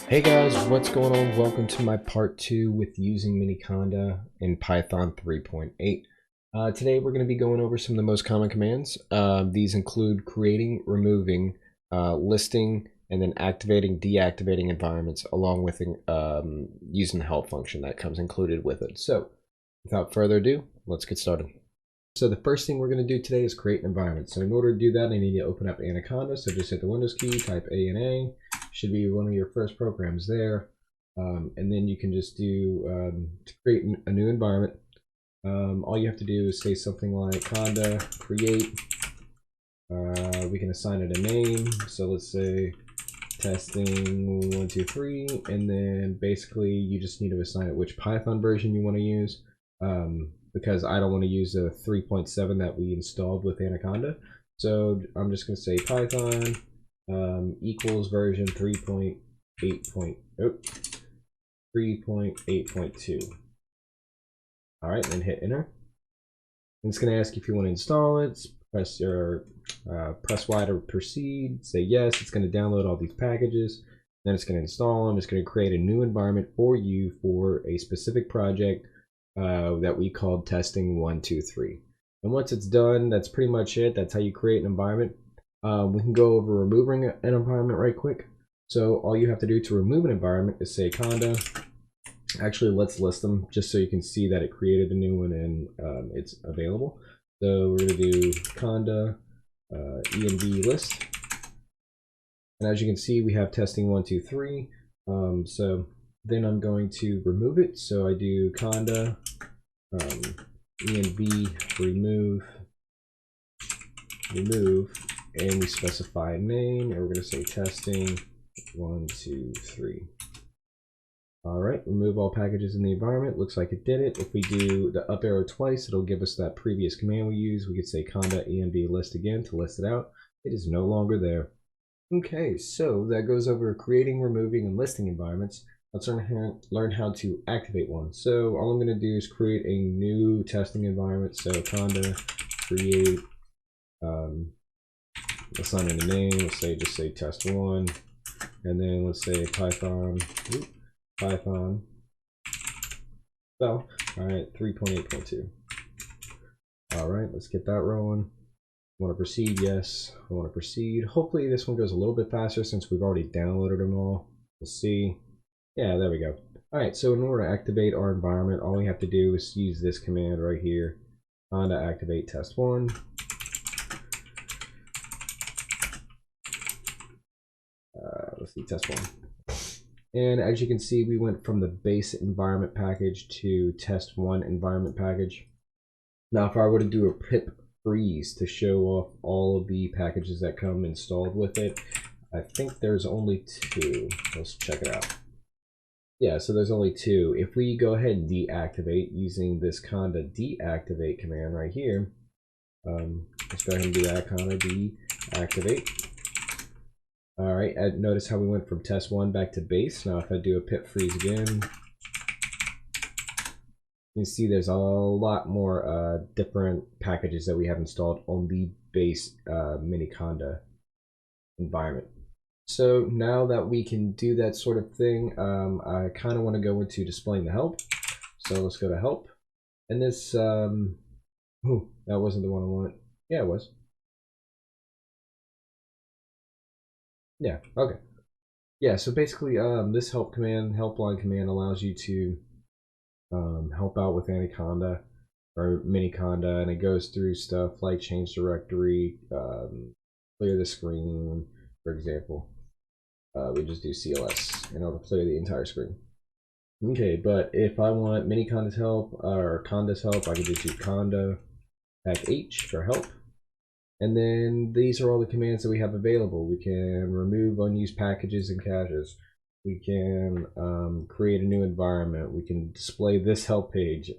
Hey guys, what's going on? Welcome to my part 2 with using Miniconda in Python 3.8. Today we're going to be going over some of the most common commands. These include creating, removing, listing, and then activating, deactivating environments, along with using the help function that comes included with it. So without further ado, let's get started. So the first thing we're going to do today is create an environment. So in order to do that, I need to open up Anaconda. So just hit the Windows key, type ANA. Should be one of your first programs there. And then you can just do, to create a new environment, all you have to do is say something like conda create. We can assign it a name. So let's say testing 1, 2, 3. And then basically you just need to assign it which Python version you want to use. Because I don't want to use a 3.7 that we installed with Anaconda. So I'm just going to say Python equals version 3.8.2. All right, then hit enter. And it's going to ask if you want to install it. Press Y to proceed. Say yes. It's going to download all these packages. Then it's going to install them. It's going to create a new environment for you for a specific project that we called testing 1, 2, 3. And once it's done, that's pretty much it. That's how you create an environment. We can go over removing an environment right quick. So all you have to do to remove an environment is say conda. Actually, let's list them just so you can see that it created a new one and it's available. So we're going to do conda env list. And as you can see, we have testing 1, 2, 3. So then I'm going to remove it. So I do conda env remove, and we specify a name, and we're going to say testing 1, 2, 3. All right, remove all packages in the environment. Looks like it did it. If we do the up arrow twice, it'll give us that previous command we used. We could say conda env list again to list it out. It is no longer there. Okay, so that goes over creating, removing, and listing environments. Let's learn how to activate one. So all I'm going to do is create a new testing environment. So conda create, assign it a name. Let's say just say test 1, and then let's say Python. So all right, 3.8.2. All right, let's get that rolling. Want to proceed? Yes, I want to proceed. Hopefully this one goes a little bit faster since we've already downloaded them all. We'll see. Yeah, there we go. All right, so in order to activate our environment, all we have to do is use this command right here, conda activate test 1. Let's see, test 1. And as you can see, we went from the base environment package to test 1 environment package. Now, if I were to do a pip freeze to show off all of the packages that come installed with it, I think there's only 2. Let's check it out. Yeah, so there's only 2. If we go ahead and deactivate using this conda deactivate command right here, let's go ahead and do that, conda deactivate. All right, notice how we went from test 1 back to base. Now if I do a pip freeze again, you can see there's a lot more different packages that we have installed on the base Miniconda environment. So now that we can do that sort of thing, I kind of want to go into displaying the help. So let's go to help. And this, that wasn't the one I wanted. Yeah, it was. Yeah, okay. Yeah, so basically this helpline command allows you to help out with Anaconda or Miniconda, and it goes through stuff like change directory, clear the screen, for example. We just do CLS and it'll clear the entire screen. Okay, but if I want Miniconda's help or Conda's help, I can just do conda pack H for help. And then these are all the commands that we have available. We can remove unused packages and caches. We can create a new environment. We can display this help page.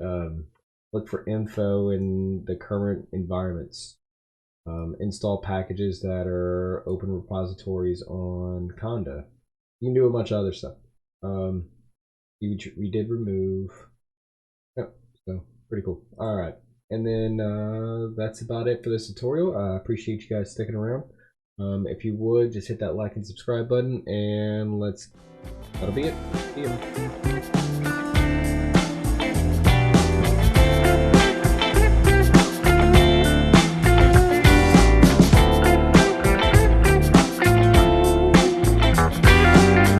Look for info in the current environments. Install packages that are open repositories on Conda. You can do a bunch of other stuff. We did remove. Yep, so pretty cool. All right. And then that's about it for this tutorial. I appreciate you guys sticking around. If you would, just hit that like and subscribe button, and that'll be it. See ya.